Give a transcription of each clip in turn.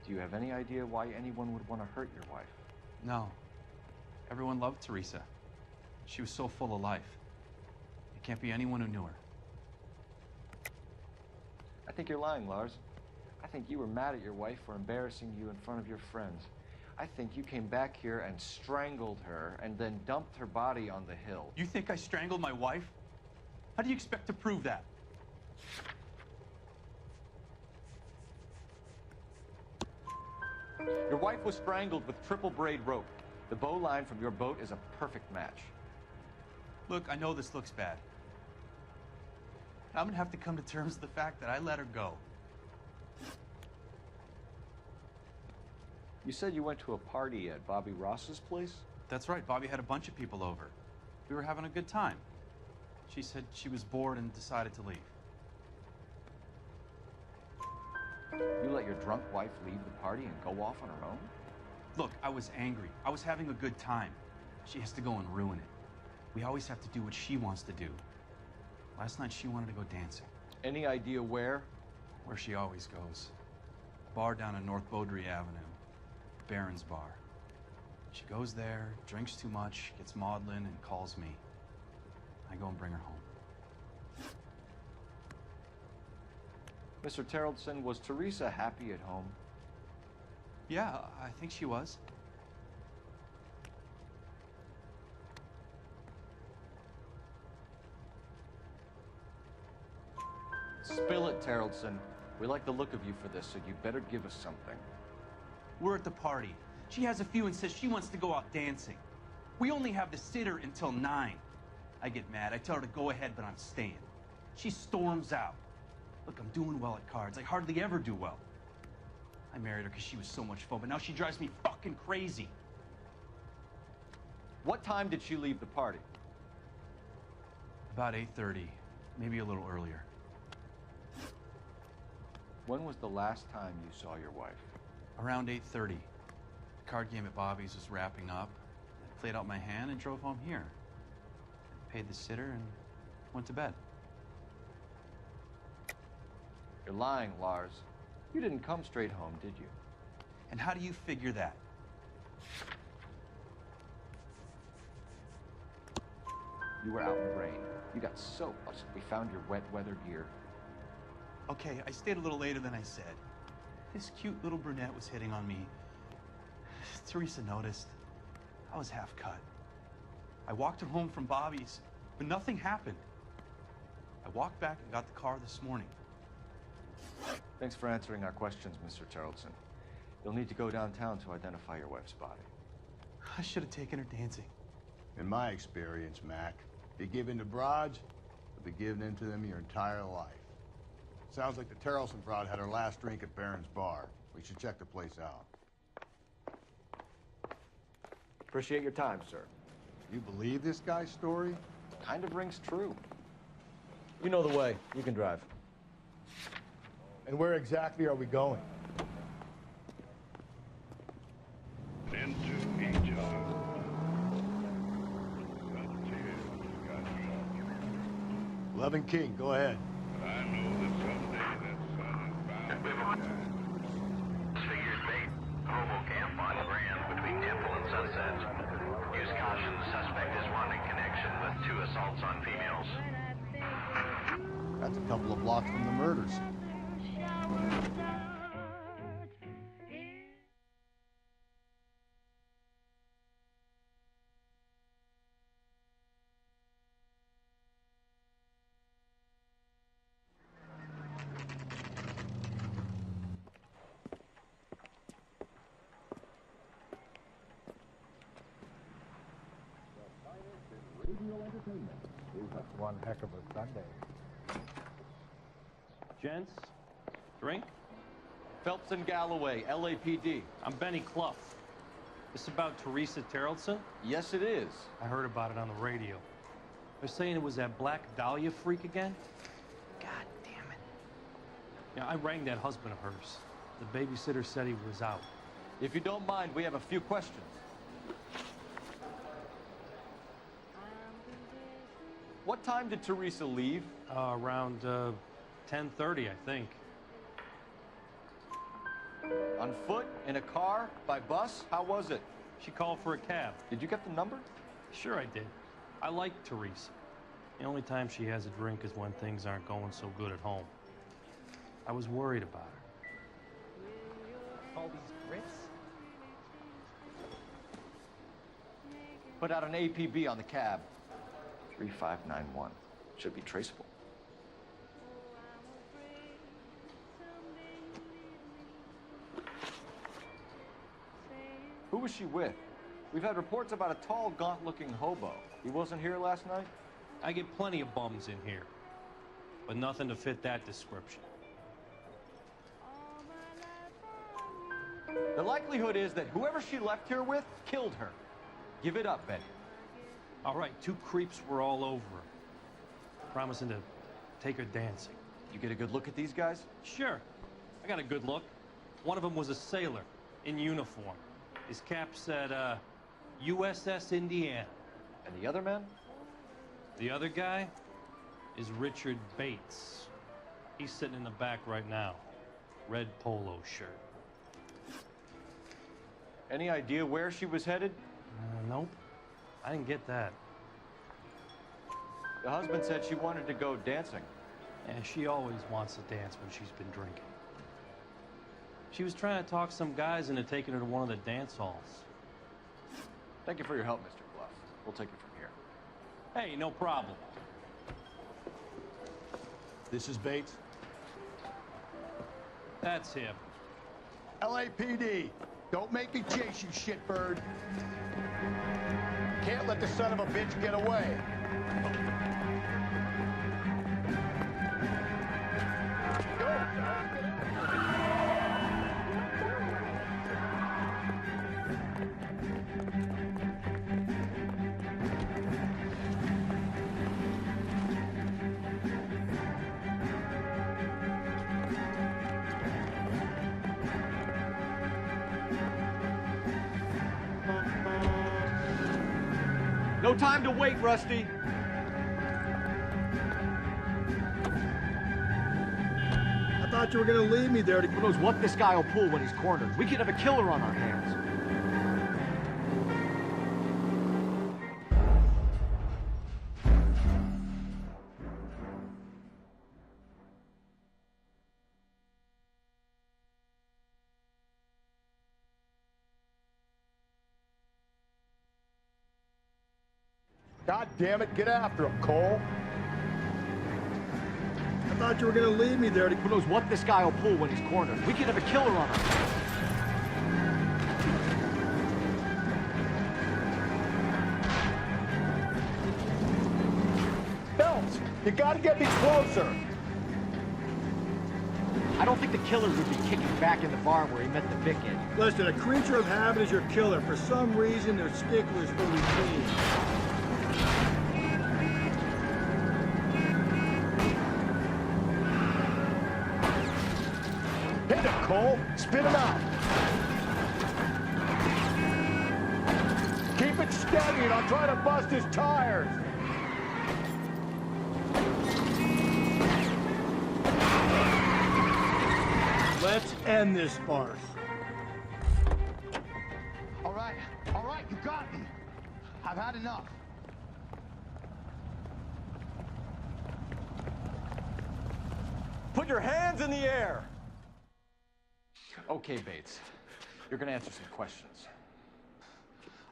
Do you have any idea why anyone would want to hurt your wife? No. Everyone loved Teresa. She was so full of life. It can't be anyone who knew her. I think you're lying, Lars. I think you were mad at your wife for embarrassing you in front of your friends. I think you came back here and strangled her and then dumped her body on the hill. You think I strangled my wife? How do you expect to prove that? Your wife was strangled with triple braid rope. The bow line from your boat is a perfect match. Look, I know this looks bad. I'm gonna have to come to terms with the fact that I let her go. You said you went to a party at Bobby Ross's place? That's right, Bobby had a bunch of people over. We were having a good time. She said she was bored and decided to leave. You let your drunk wife leave the party and go off on her own? Look, I was angry. I was having a good time. She has to go and ruin it. We always have to do what she wants to do. Last night she wanted to go dancing. Any idea where? Where she always goes. A bar down on North Beaudry Avenue. Baron's Bar. She goes there, drinks too much, gets maudlin, and calls me. I go and bring her home. Mr. Terrellson, was Teresa happy at home? Yeah, I think she was. Spill it, Terrellson. We like the look of you for this, so you better give us something. We're at the party. She has a few and says she wants to go out dancing. We only have the sitter until 9. I get mad. I tell her to go ahead, but I'm staying. She storms out. Look, I'm doing well at cards. I hardly ever do well. I married her because she was so much fun, but now she drives me fucking crazy. What time did she leave the party? About 8:30, maybe a little earlier. When was the last time you saw your wife? Around 8:30. The card game at Bobby's was wrapping up. I played out my hand and drove home here. I paid the sitter and went to bed. You're lying, Lars. You didn't come straight home, did you? And how do you figure that? You were out in the rain. You got soaked. We found your wet weather gear. Okay, I stayed a little later than I said. This cute little brunette was hitting on me. Teresa noticed. I was half cut. I walked her home from Bobby's, but nothing happened. I walked back and got the car this morning. Thanks for answering our questions, Mr. Terrellson. You'll need to go downtown to identify your wife's body. I should have taken her dancing. In my experience, Mac, you give in to broads, you'll be giving in to them your entire life. Sounds like the Terrellson broad had her last drink at Baron's Bar. We should check the place out. Appreciate your time, sir. You believe this guy's story? Kind of rings true. You know the way. You can drive. And where exactly are we going? Into each other. 11 King, go ahead. I know that someday that sun is bound to shine. Figures bait. Hobo camp on Grand between Temple and Sunset. Use caution. The suspect is wanted in connection with 2 assaults on females. That's a couple of blocks from the murders. One heck of a Sunday. Gents, drink? Phelps and Galloway, LAPD. I'm Benny Clough. This about Teresa Terrellson? Yes, it is. I heard about it on the radio. They're saying it was that Black Dahlia freak again? God damn it. Yeah, I rang that husband of hers. The babysitter said he was out. If you don't mind, we have a few questions. What time did Teresa leave? Around 10:30, I think. On foot? In a car? By bus? How was it? She called for a cab. Did you get the number? Sure I did. I like Teresa. The only time she has a drink is when things aren't going so good at home. I was worried about her. All these Brits? Put out an APB on the cab. 3591. Should be traceable. Who was she with? We've had reports about a tall, gaunt-looking hobo. He wasn't here last night? I get plenty of bums in here, but nothing to fit that description. The likelihood is that whoever she left here with killed her. Give it up, Betty. All right, 2 creeps were all over her, promising to take her dancing. You get a good look at these guys? Sure, I got a good look. One of them was a sailor in uniform. His cap said, USS Indiana. And the other man? The other guy is Richard Bates. He's sitting in the back right now. Red polo shirt. Any idea where she was headed? Nope. I didn't get that. The husband said she wanted to go dancing. And she always wants to dance when she's been drinking. She was trying to talk some guys into taking her to one of the dance halls. Thank you for your help, Mr. Bluff. We'll take it from here. Hey, no problem. This is Bates. That's him. LAPD, don't make me chase you, shitbird. Can't let the son of a bitch get away. No time to wait, Rusty. I thought you were gonna leave me there to... Who knows what this guy will pull when he's cornered? We could have a killer on our hands. God damn it, get after him, Cole. I thought you were gonna leave me there to... Who knows what this guy will pull when he's cornered? We could have a killer on our hands. Phelps, you gotta get me closer. I don't think the killer would be kicking back in the bar where he met the Vic in. Listen, a creature of habit is your killer. For some reason, they're sticklers for routine. Hit him, Cole. Spit him out. Keep it steady, and I'll try to bust his tires. Let's end this farce. All right, you got me. I've had enough. Put your hands in the air! Okay, Bates. You're gonna answer some questions.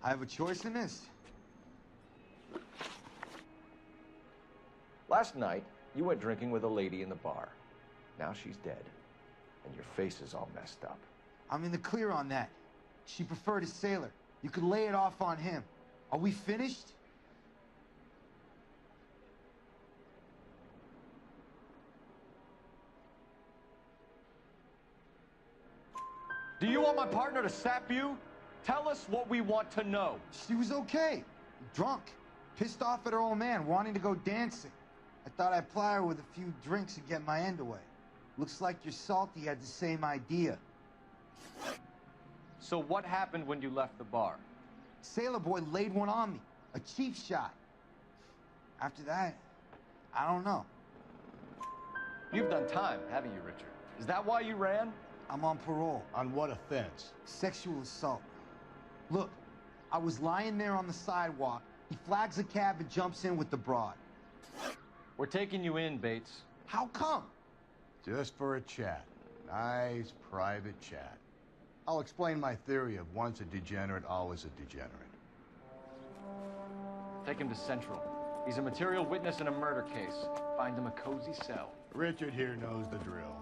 I have a choice in this. Last night, you went drinking with a lady in the bar. Now she's dead. And your face is all messed up. I'm in the clear on that. She preferred a sailor. You could lay it off on him. Are we finished? Do you want my partner to sap you? Tell us what we want to know. She was okay. Drunk. Pissed off at her old man, wanting to go dancing. I thought I'd ply her with a few drinks and get my end away. Looks like your Salty had the same idea. So what happened when you left the bar? Sailor boy laid one on me. A cheap shot. After that, I don't know. You've done time, haven't you, Richard? Is that why you ran? I'm on parole. On what offense? Sexual assault. Look, I was lying there on the sidewalk. He flags a cab and jumps in with the broad. We're taking you in, Bates. How come? Just for a chat. Nice, private chat. I'll explain my theory of once a degenerate, always a degenerate. Take him to Central. He's a material witness in a murder case. Find him a cozy cell. Richard here knows the drill.